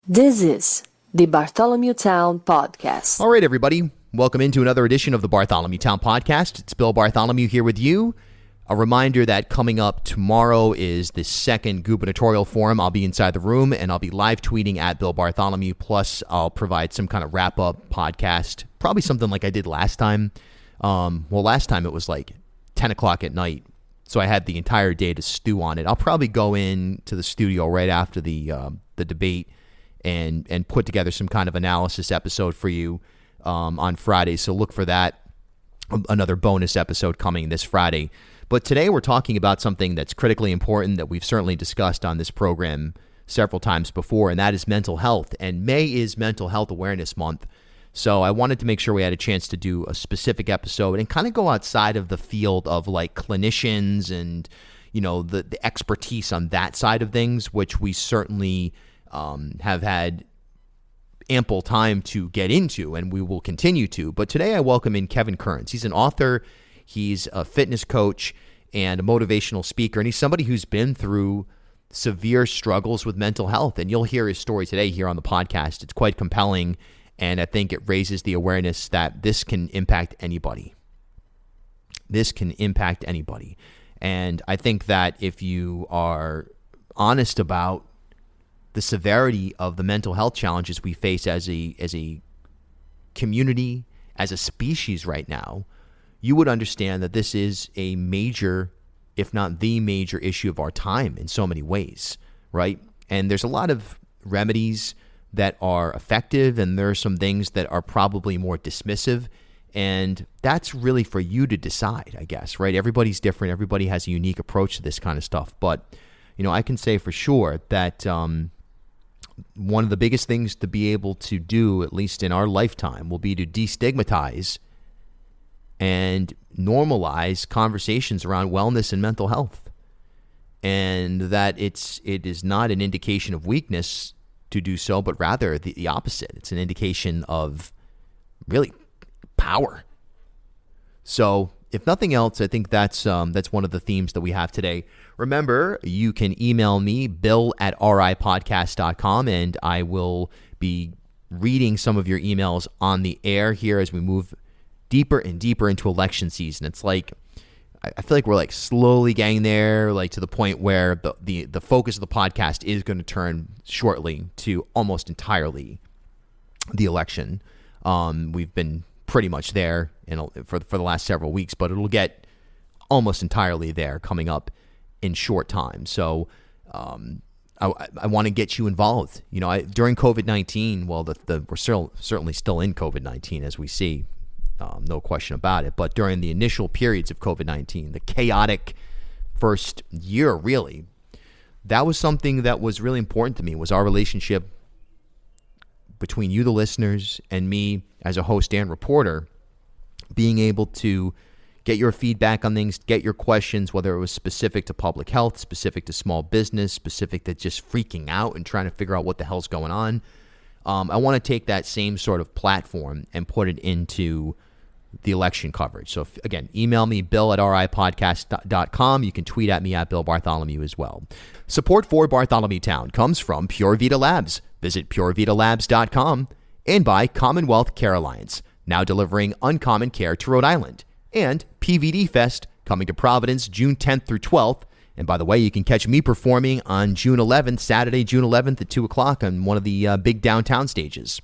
This is the Bartholomew Town Podcast. All right, everybody. Welcome into another edition of the Bartholomew Town Podcast. It's Bill Bartholomew here with you. A reminder that coming up tomorrow is the second gubernatorial forum. I'll be inside the room and I'll be live tweeting at Bill Bartholomew. Plus, I'll provide some kind of wrap-up podcast, probably something like I did last time. Last time it was like 10 o'clock at night, so I had the entire day to stew on it. I'll probably go into the studio right after the debate and put together some kind of analysis episode for you on Friday. So look for that, another bonus episode coming this Friday. But today we're talking about something that's critically important that we've certainly discussed on this program several times before, and that is mental health. And May is Mental Health Awareness Month. So I wanted to make sure we had a chance to do a specific episode and kind of go outside of the field of like clinicians and, you know, the expertise on that side of things, which we certainly have had ample time to get into, and we will continue to. But today I welcome in Kevin Kearns. He's an author, he's a fitness coach, and a motivational speaker, and he's somebody who's been through severe struggles with mental health. And you'll hear his story today here on the podcast. It's quite compelling, and I think it raises the awareness that this can impact anybody. This can impact anybody. And I think that if you are honest about the severity of the mental health challenges we face as a community, as a species right now, you would understand that this is a major, if not the major issue of our time in so many ways, right? And there's a lot of remedies that are effective, and there are some things that are probably more dismissive, and that's really for you to decide, I guess, right? Everybody's different. Everybody has a unique approach to this kind of stuff. But, you know, I can say for sure that one of the biggest things to be able to do, at least in our lifetime, will be to destigmatize and normalize conversations around wellness and mental health. And that it is not an indication of weakness to do so, but rather the opposite. It's an indication of really power. So if nothing else, I think that's one of the themes that we have today. Remember, you can email me, bill@ripodcast.com, and I will be reading some of your emails on the air here as we move deeper and deeper into election season. It's like, I feel like we're like slowly getting there, like to the point where the focus of the podcast is going to turn shortly to almost entirely the election. We've been pretty much there for the last several weeks, but it'll get almost entirely there coming up in short time. So I want to get you involved. You know, during COVID-19, well, we're certainly still in COVID-19 as we see. No question about it. But during the initial periods of COVID-19, the chaotic first year, really, that was something that was really important to me, was our relationship between you, the listeners, and me as a host and reporter, being able to get your feedback on things, get your questions, whether it was specific to public health, specific to small business, specific to just freaking out and trying to figure out what the hell's going on. I want to take that same sort of platform and put it into the election coverage. So again, email me, bill@ripodcast.com. You can tweet at me at Bill Bartholomew as well. Support for Bartholomew Town comes from Pure Vita Labs. Visit purevitalabs.com, and by Commonwealth Care Alliance, now delivering uncommon care to Rhode Island, and PVD Fest coming to Providence June 10th through 12th. And by the way, you can catch me performing on June 11th, Saturday, June 11th at 2 o'clock on one of the big downtown stages.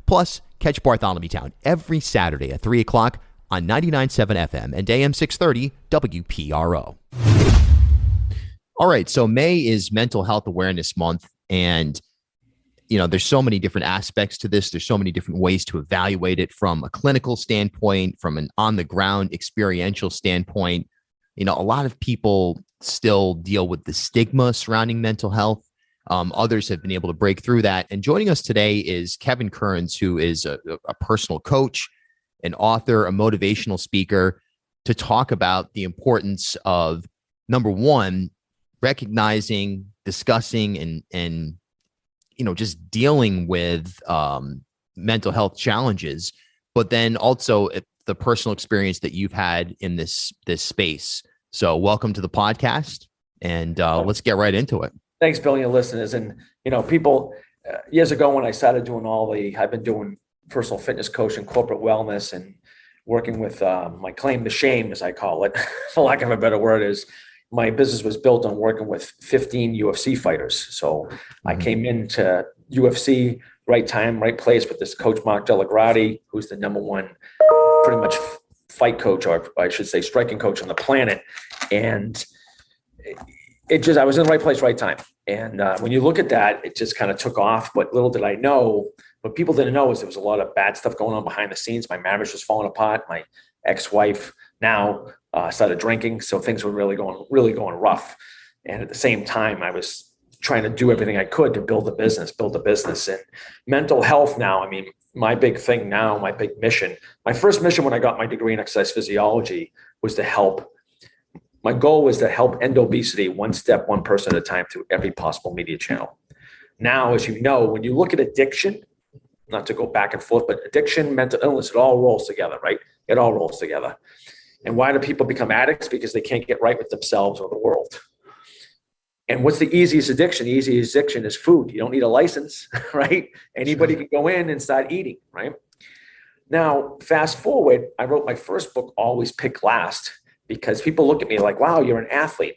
Plus, catch Bartholomew Town every Saturday at 3 o'clock on 99.7 FM and AM 630 WPRO. All right, so May is Mental Health Awareness Month, and you know, there's so many different aspects to this. There's so many different ways to evaluate it from a clinical standpoint, from an on-the-ground experiential standpoint. You know, a lot of people still deal with the stigma surrounding mental health. Others have been able to break through that. And joining us today is Kevin Kearns, who is a personal coach, an author, a motivational speaker, to talk about the importance of, number one, recognizing, discussing, and you know, just dealing with mental health challenges, but then also the personal experience that you've had in this space. So welcome to the podcast, and let's get right into it. Thanks, Bill, and your listeners. And, you know, people, years ago when I started doing I've been doing personal fitness coaching, corporate wellness, and working with my claim to shame, as I call it, for lack of a better word, is my business was built on working with 15 UFC fighters. So I came into UFC, right time, right place with this coach, Mark Delagrati, who's the number one pretty much fight coach, or I should say striking coach on the planet. And I was in the right place, right time. And when you look at that, it just kind of took off. But little did I know, what people didn't know is there was a lot of bad stuff going on behind the scenes. My marriage was falling apart. My ex-wife now started drinking. So things were really going rough. And at the same time, I was trying to do everything I could to build a business. And mental health now, I mean, my big thing now, my big mission, my first mission when I got my degree in exercise physiology was to help. My goal was to help end obesity one step, one person at a time through every possible media channel. Now, as you know, when you look at addiction, not to go back and forth, but addiction, mental illness, it all rolls together, right? It all rolls together. And why do people become addicts? Because they can't get right with themselves or the world. And what's the easiest addiction? The easiest addiction is food. You don't need a license, right? Anybody can go in and start eating, right? Now, fast forward, I wrote my first book, Always Pick Last, because people look at me like, wow, you're an athlete.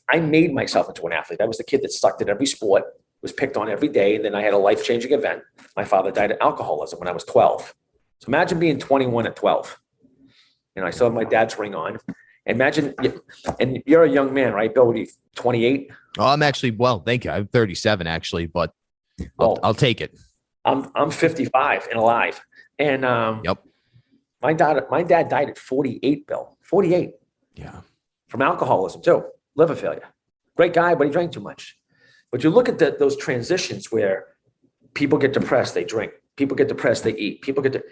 I made myself into an athlete. I was the kid that sucked at every sport, was picked on every day. And then I had a life-changing event. My father died of alcoholism when I was 12. So imagine being 21 at 12. You know, I still have my dad's ring on. Imagine, and you're a young man, right, Bill? What are you, 28? Oh, I'm actually, well, thank you. I'm 37 actually, but I'll take it. I'm 55 and alive. And yep. My dad died at 48, Bill. 48. Yeah. From alcoholism too, liver failure. Great guy, but he drank too much. But you look at those transitions where people get depressed, they drink. People get depressed, they eat.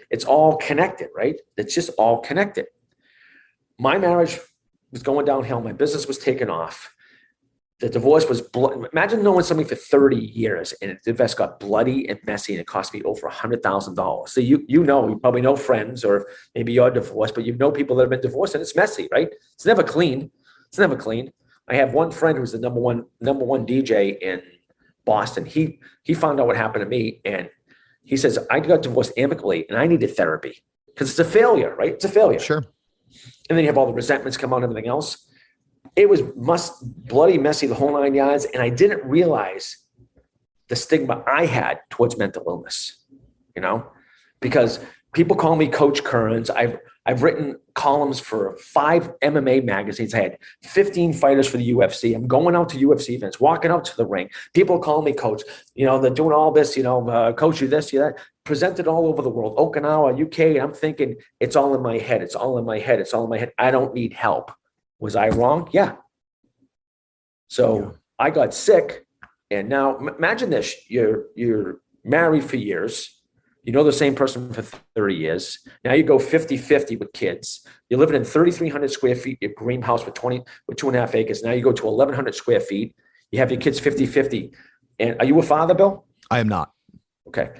It's all connected, right? It's just all connected. My marriage was going downhill. My business was taking off. The divorce was imagine knowing something for 30 years and the divorce got bloody and messy and it cost me over $100,000. So you probably know friends, or maybe you're divorced, but you know people that have been divorced and it's messy, right? It's never clean. I have one friend who's the number one DJ in Boston. He found out what happened to me, and he says, I got divorced amicably and I needed therapy because it's a failure, right? It's a failure. Sure. And then you have all the resentments come out and everything else. It was bloody messy, the whole 9 yards. And I didn't realize the stigma I had towards mental illness, because people call me Coach Kearns. I've written columns for 5 MMA magazines. I had 15 fighters for the UFC. I'm going out to UFC events, walking out to the ring. People call me coach. They're doing all this, coach you this, you that. Presented all over the world, Okinawa, UK. And I'm thinking, it's all in my head. It's all in my head. It's all in my head. I don't need help. Was I wrong? Yeah. So I got sick. And now imagine this. You're married for years. You know the same person for 30 years. Now you go 50-50 with kids. You're living in 3,300 square feet, your greenhouse with 2.5 acres. Now you go to 1,100 square feet. You have your kids 50-50. And are you a father, Bill? I am not. Okay.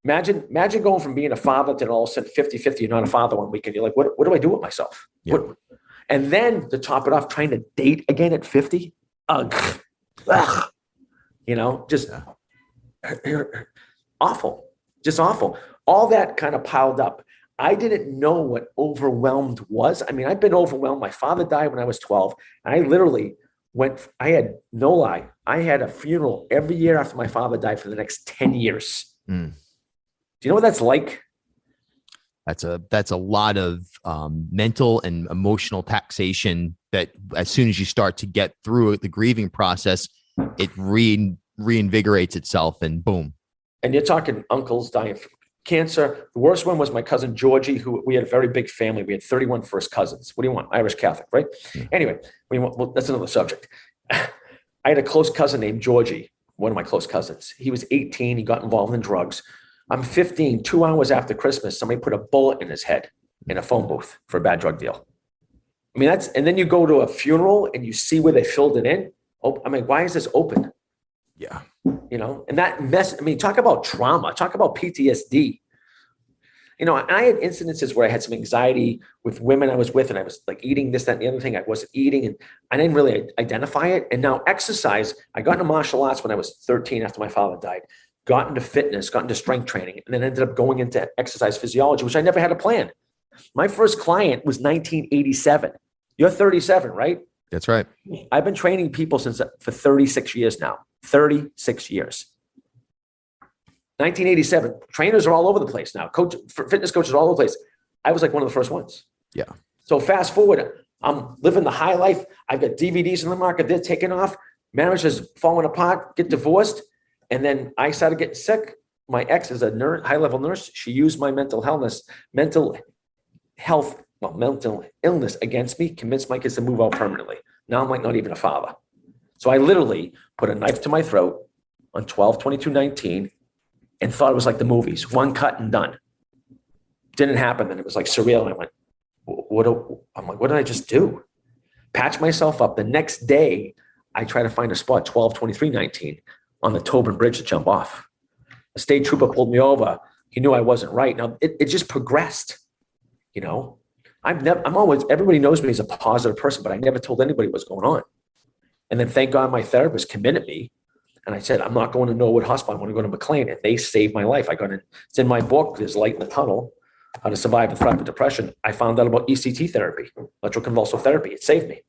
Imagine going from being a father to all of a sudden 50-50, you're not a father one week, and you're like, what do I do with myself? Yeah. And then to top it off, trying to date again at 50. Ugh. Just awful. Just awful. All that kind of piled up. I didn't know what overwhelmed was. I mean, I've been overwhelmed. My father died when I was 12. And I literally I had no lie. I had a funeral every year after my father died for the next 10 years. Mm. Do you know what that's like? That's a lot of mental and emotional taxation that as soon as you start to get through the grieving process, it reinvigorates itself and boom. And you're talking uncles dying from cancer. The worst one was my cousin Georgie, who we had a very big family. We had 31 first cousins. What do you want? Irish Catholic, right? Yeah. Anyway, that's another subject. I had a close cousin named Georgie, one of my close cousins. He was 18. He got involved in drugs. I'm 15. 2 hours after Christmas, somebody put a bullet in his head in a phone booth for a bad drug deal. I mean, and then you go to a funeral and you see where they filled it in. Oh, I mean, why is this open? Yeah. And that mess, I mean, talk about trauma, talk about PTSD. You know, and I had incidences where I had some anxiety with women I was with, and I was like eating this, that, and the other thing I wasn't eating, and I didn't really identify it. And now exercise, I got into martial arts when I was 13 after my father died, got into fitness, got into strength training, and then ended up going into exercise physiology, which I never had a plan. My first client was 1987. You're 37, right? That's right. I've been training people for 36 years now. 36 years. 1987. Trainers are all over the place now. Fitness coaches are all over the place. I was like one of the first ones. Yeah. So fast forward, I'm living the high life. I've got DVDs in the market. They're taking off. Marriage is falling apart. Get divorced. And then I started getting sick. My ex is a nurse, high-level nurse. She used my mental illness against me, convinced my kids to move out permanently. Now I'm like not even a father. So I literally put a knife to my throat on 12/22/19 and thought it was like the movies, one cut and done. Didn't happen. Then it was like surreal. And I went, what did I just do? Patch myself up. The next day, I try to find a spot, 12/23/19 on the Tobin Bridge to jump off. A state trooper pulled me over. He knew I wasn't right. Now it just progressed. You know, I'm always, everybody knows me as a positive person, but I never told anybody what's going on. And then thank God my therapist committed me. And I said, I'm not going to Norwood Hospital. I want to go to McLean. And they saved my life. It's in my book, There's Light in the Tunnel, How to Survive and Thrive with Depression. I found out about ECT therapy, electroconvulsive therapy. It saved me.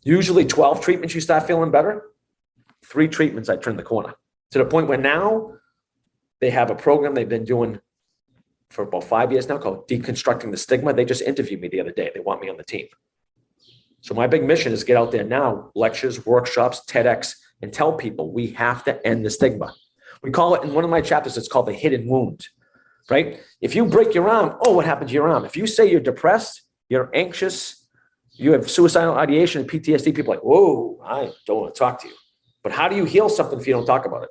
Usually 12 treatments, you start feeling better. 3 treatments, I turned the corner. To the point where now they have a program they've been doing for about 5 years now called Deconstructing the Stigma. They just interviewed me the other day. They want me on the team. So my big mission is to get out there now, lectures, workshops, TEDx, and tell people we have to end the stigma. We call it, in one of my chapters, it's called the hidden wound, right? If you break your arm, what happened to your arm? If you say you're depressed, you're anxious, you have suicidal ideation and PTSD, people are like, whoa, I don't want to talk to you. But how do you heal something if you don't talk about it?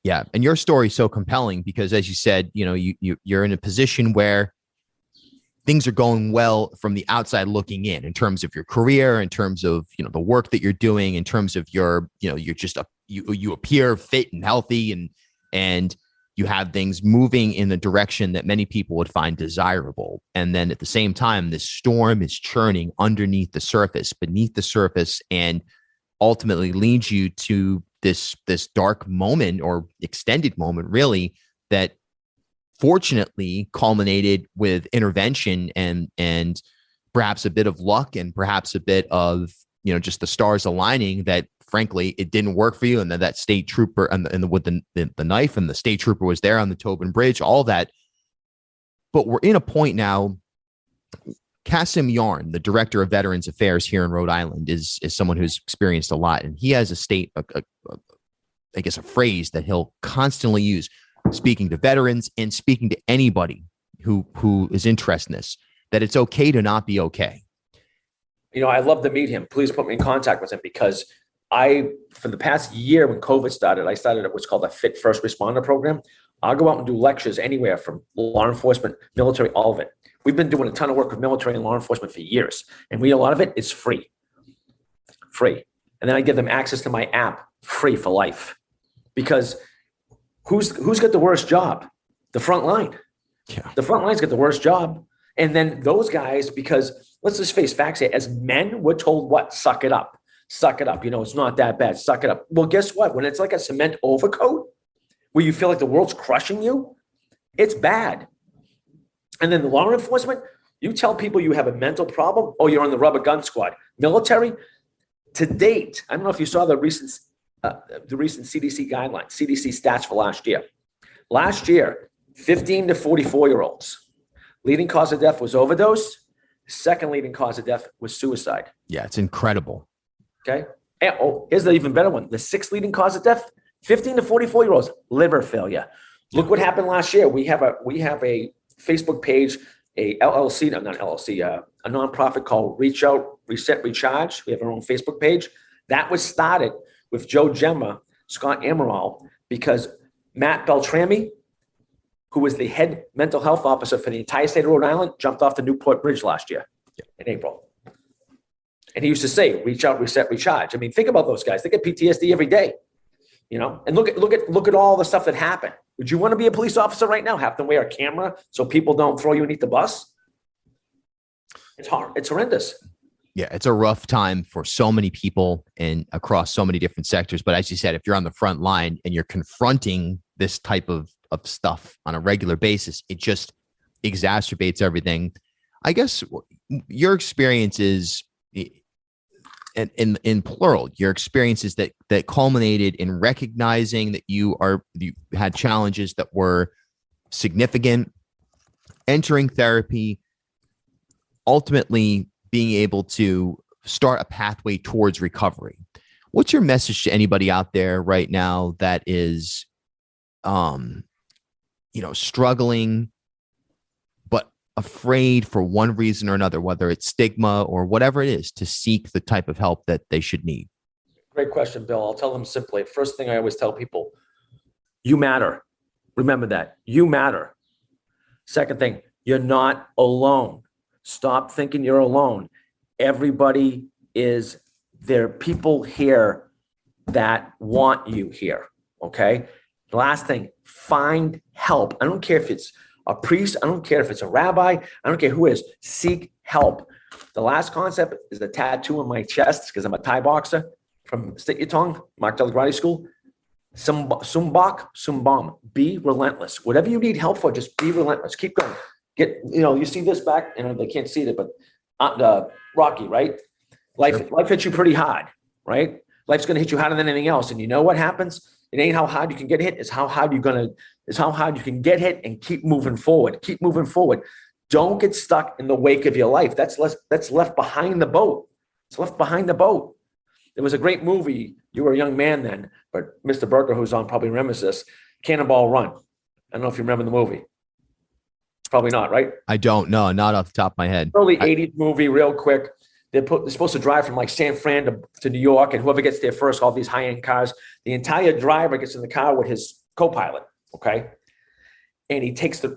Yeah. And your story is so compelling because, as you said, you know, you're in a position where things are going well from the outside looking in terms of your career, in terms of, you know, the work that you're doing, in terms of your, you know, you're just you appear fit and healthy, and you have things moving in the direction that many people would find desirable. And then at the same time, this storm is churning beneath the surface, and ultimately leads you to this dark moment, or extended moment, really, that fortunately culminated with intervention and perhaps a bit of luck, and perhaps a bit of, you know, just the stars aligning that frankly it didn't work for you, and that state trooper with the knife, and the state trooper was there on the Tobin Bridge, all that. But we're in a point now. Kasim Yarn, the director of Veterans Affairs here in Rhode Island, is someone who's experienced a lot, and he has a phrase that he'll constantly use, speaking to veterans and speaking to anybody who is interested in this, that it's okay to not be okay. You know, I'd love to meet him. Please put me in contact with him, because for the past year when COVID started, I started what's called a Fit First Responder program. I'll go out and do lectures anywhere from law enforcement, military, all of it. We've been doing a ton of work with military and law enforcement for years, and a lot of it is free. And then I give them access to my app, free for life. Because who's got the worst job? The front line. Yeah. The front line's got the worst job. And then those guys, because let's just face facts here, as men, we're told what? Suck it up. Suck it up. You know, it's not that bad. Suck it up. Well, guess what? When it's like a cement overcoat where you feel like the world's crushing you, it's bad. And then the law enforcement, you tell people you have a mental problem, you're on the rubber gun squad. Military, to date, I don't know if you saw the recent CDC guidelines, CDC stats for last year. Last year, 15 to 44-year-olds. Leading cause of death was overdose. Second leading cause of death was suicide. Yeah, it's incredible. Okay. And, here's the even better one. The 6th leading cause of death, 15 to 44-year-olds, liver failure. Look what happened last year. We have a Facebook page, a nonprofit called Reach Out, Reset, Recharge. We have our own Facebook page. That was started with Joe Gemma, Scott Amaral, because Matt Beltrami, who was the head mental health officer for the entire state of Rhode Island, jumped off the Newport Bridge last year in April. And he used to say, reach out, reset, recharge. I mean, think about those guys. They get PTSD every day, you know, and look at all the stuff that happened. Would you want to be a police officer right now? Have to wear a camera so people don't throw you underneath the bus? It's hard. It's horrendous. Yeah, it's a rough time for so many people and across so many different sectors. But as you said, if you're on the front line and you're confronting this type of stuff on a regular basis, it just exacerbates everything. I guess your experiences in plural, your experiences that culminated in recognizing that you had challenges that were significant, entering therapy, ultimately being able to start a pathway towards recovery. What's your message to anybody out there right now that is, struggling, but afraid for one reason or another, whether it's stigma or whatever it is, to seek the type of help that they should need? Great question, Bill. I'll tell them simply. First thing I always tell people, you matter. Remember that. You matter. Second thing, you're not alone. Stop thinking you're alone. Everybody is there. Are people here that want you here. Okay. Last thing, find help. I don't care if it's a priest. I don't care if it's a rabbi. I don't care who it is. Seek help. The last concept is the tattoo on my chest because I'm a Thai boxer from Stick Your Tongue, Mark Della Karate School. Sumbak, Sumbam. Be relentless. Whatever you need help for, just be relentless. Keep going. You see this back, they can't see it, but Rocky, right? Life hits you pretty hard, right? Life's going to hit you harder than anything else. And you know what happens? It ain't how hard you can get hit. It's how hard you can get hit and keep moving forward. Keep moving forward. Don't get stuck in the wake of your life. That's left behind the boat. It's left behind the boat. There was a great movie. You were a young man then, but Mr. Berger, who's on, probably remembers this. Cannonball Run. I don't know if you remember the movie. Probably not, right? I don't know, not off the top of my head. Early 80s movie, real quick. They're supposed to drive from like San Fran to New York, and whoever gets there first, all these high-end cars, the entire driver gets in the car with his co-pilot, okay? And he takes the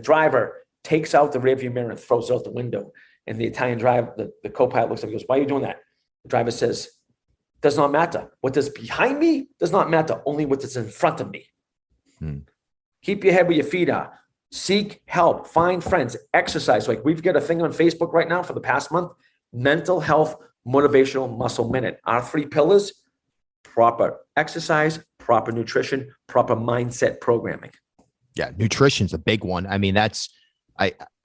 driver takes out the rearview mirror and throws it out the window. And the Italian driver, the co-pilot looks up and goes, "Why are you doing that?" The driver says, "Does not matter. What is behind me does not matter. Only what is in front of me." Keep your head where your feet are. Seek help. Find friends. Exercise. Like we've got a thing on Facebook right now for the past month. Mental health motivational muscle minute. Our 3 pillars: proper exercise, proper nutrition, proper mindset programming. Yeah, nutrition's a big one. I mean, I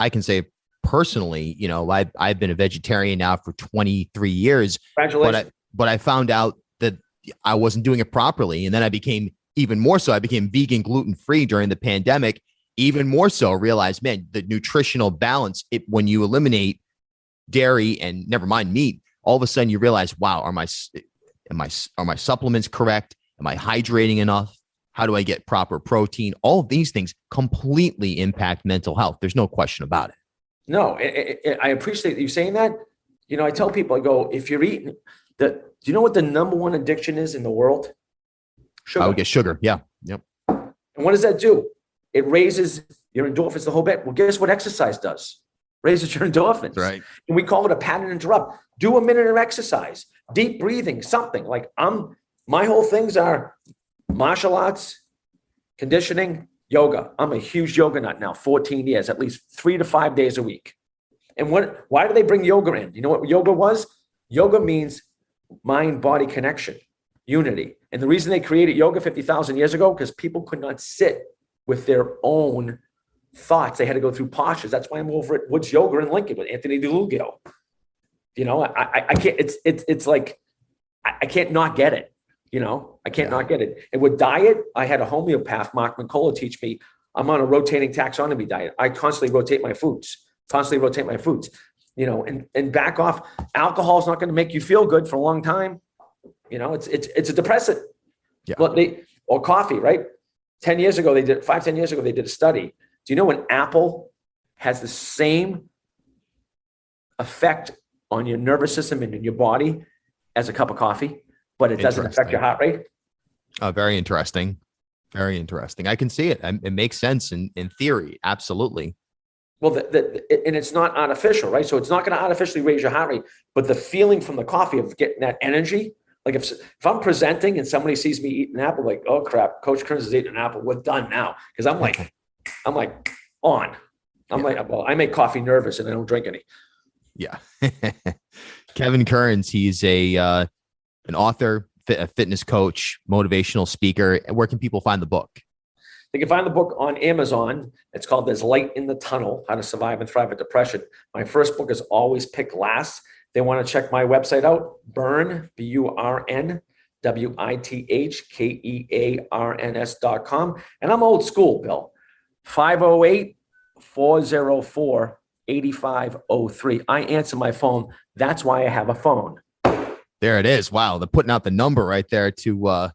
can say personally, I've been a vegetarian now for 23 years. Congratulations. But I found out that I wasn't doing it properly, and then I became even more so. I became vegan, gluten-free during the pandemic. Even more so, realized, man, the nutritional balance, when you eliminate dairy and never mind meat, all of a sudden you realize, wow, are my supplements correct? Am I hydrating enough? How do I get proper protein? All of these things completely impact mental health. There's no question about it. No, I appreciate you saying that. I tell people, I go, if you're eating do you know what the number one addiction is in the world? Sugar. I would get sugar. Yeah. Yep. And what does that do? It raises your endorphins the whole bit. Well, guess what exercise does? Raises your endorphins. Right. And we call it a pattern interrupt. Do a minute of exercise, deep breathing, something like my whole things are martial arts, conditioning, yoga. I'm a huge yoga nut now, 14 years, at least 3 to 5 days a week. And why do they bring yoga in? You know what yoga was? Yoga means mind-body connection, unity. And the reason they created yoga 50,000 years ago, because people could not sit with their own thoughts. They had to go through postures. That's why I'm over at Woods Yoga in Lincoln with Anthony DeLugio. I can't, it's like, I can't not get it. I can't not get it. And with diet, I had a homeopath, Mark Mincola, teach me. I'm on a rotating taxonomy diet. I constantly rotate my foods, and back off. Alcohol is not going to make you feel good for a long time. It's a depressant. Yeah. Or coffee, right? 10 years ago, 10 years ago, they did a study. Do you know an apple has the same effect on your nervous system and in your body as a cup of coffee, but it doesn't affect your heart rate? Very interesting. Very interesting. I can see it. It makes sense in theory. Absolutely. Well, and it's not artificial, right? So it's not going to artificially raise your heart rate, but the feeling from the coffee of getting that energy, Like if I'm presenting and somebody sees me eat an apple, like, oh crap, Coach Kearns is eating an apple. We're done now. Because I'm like on. I'm like, well, I make coffee nervous and I don't drink any. Yeah. Kevin Kearns, he's an author, a fitness coach, motivational speaker. Where can people find the book? They can find the book on Amazon. It's called There's Light in the Tunnel, How to Survive and Thrive with Depression. My first book is always picked last. They want to check my website out, Burn, BURN, WITHKEARNS.com. And I'm old school, Bill. 508-404-8503. I answer my phone. That's why I have a phone. There it is. Wow. They're putting out the number right there to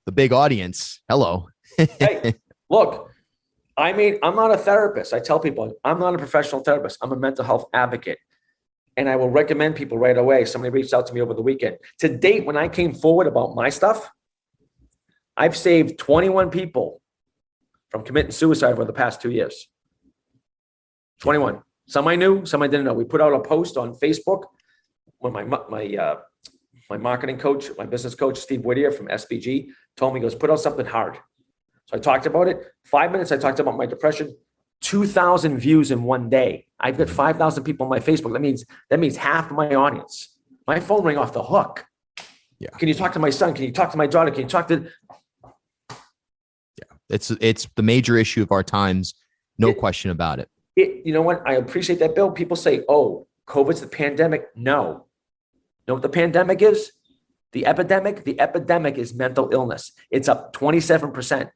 the big audience. Hello. Hey, look, I'm not a therapist. I tell people I'm not a professional therapist. I'm a mental health advocate. And I will recommend people right away. Somebody reached out to me over the weekend. To date, when I came forward about my stuff, I've saved 21 people from committing suicide over the past 2 years. 21. Some I knew, some I didn't know. We put out a post on Facebook when my marketing coach, my business coach, Steve Whittier from SBG, told me, he goes, put out something hard. So I talked about it. 5 minutes, I talked about my depression. 2,000 views in one day. I've got 5,000 people on my Facebook. That means half of my audience. My phone rang off the hook. Yeah. Can you talk to my son? Can you talk to my daughter? Can you talk to? Yeah. It's the major issue of our times. No question about it. You know what? I appreciate that, Bill. People say, oh, COVID's the pandemic. No. You know what the pandemic is? The epidemic? The epidemic is mental illness. It's up 27%.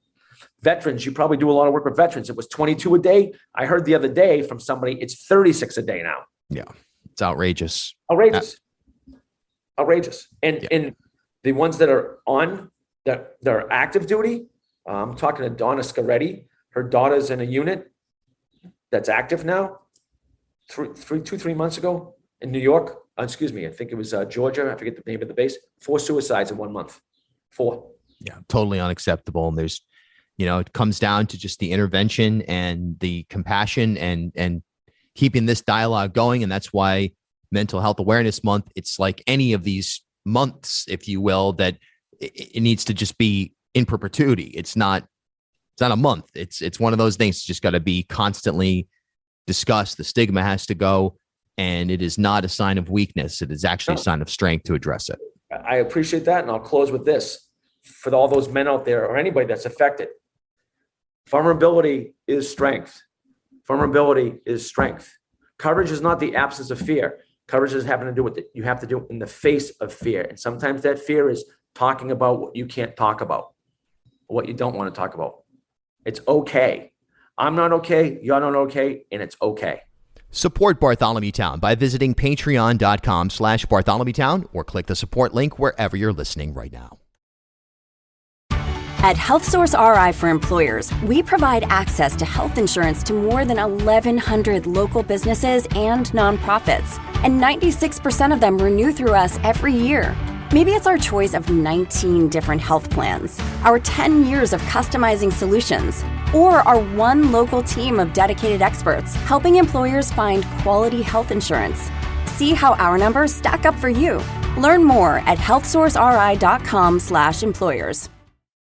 Veterans, you probably do a lot of work with veterans. It was 22 a day. I heard the other day from somebody, it's 36 a day now. Yeah. It's outrageous. Outrageous. And the ones that are on, that are active duty, I'm talking to Donna Scaretti. Her daughter's in a unit that's active now. 3 months ago in New York. I think it was Georgia. I forget the name of the base. 4 suicides in 1 month. 4. Yeah, totally unacceptable. And there's, it comes down to just the intervention and the compassion and keeping this dialogue going. And that's why Mental Health Awareness Month, it's like any of these months, if you will, that it needs to just be in perpetuity. It's not a month. It's one of those things. It's just got to be constantly discussed. The stigma has to go, and it is not a sign of weakness. It is actually a sign of strength to address it. I appreciate that. And I'll close with this for all those men out there or anybody that's affected. Vulnerability is strength. Vulnerability is strength. Courage is not the absence of fear. Courage is having to do with it. You have to do it in the face of fear. And sometimes that fear is talking about what you can't talk about, what you don't want to talk about. It's okay. I'm not okay. You're not okay. And it's okay. Support Bartholomew Town by visiting patreon.com/BartholomewTown or click the support link wherever you're listening right now. At HealthSource RI for Employers, we provide access to health insurance to more than 1,100 local businesses and nonprofits, and 96% of them renew through us every year. Maybe it's our choice of 19 different health plans, our 10 years of customizing solutions, or our one local team of dedicated experts helping employers find quality health insurance. See how our numbers stack up for you. Learn more at healthsourceri.com/employers.